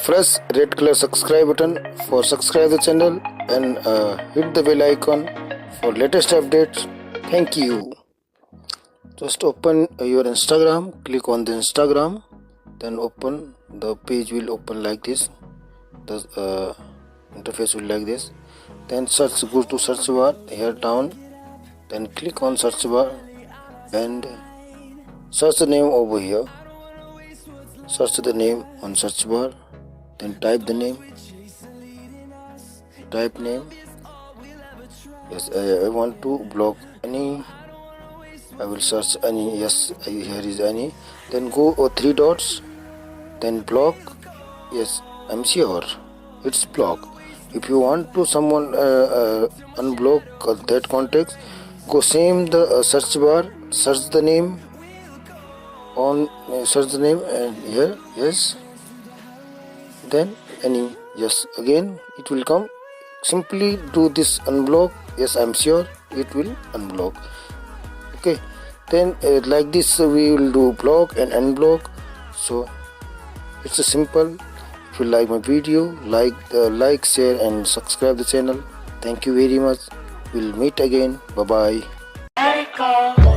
press red color subscribe button for subscribe the channel and hit the bell icon for latest updates. Thank you. Just open your Instagram, click on the Instagram, then open the page will open like this. The interface will like this. Then search, go to search bar here down, then click on search bar and search the name over here. Search the name on search bar, then type the name. Type name. Yes, I want to block any. I will search any. Yes, here is any. Then go 3 dots, then block. Yes, I'm sure it's block. If you want to someone unblock that context, go same the search bar, search the name on search the name and here yes, then any. Yes, again it will come. Simply do this unblock. Yes, I'm sure it will unblock. Okay, then like this we will do block and unblock. So it's a simple. If you like my video, like, share and subscribe the channel. Thank you very much. We'll meet again. Bye bye.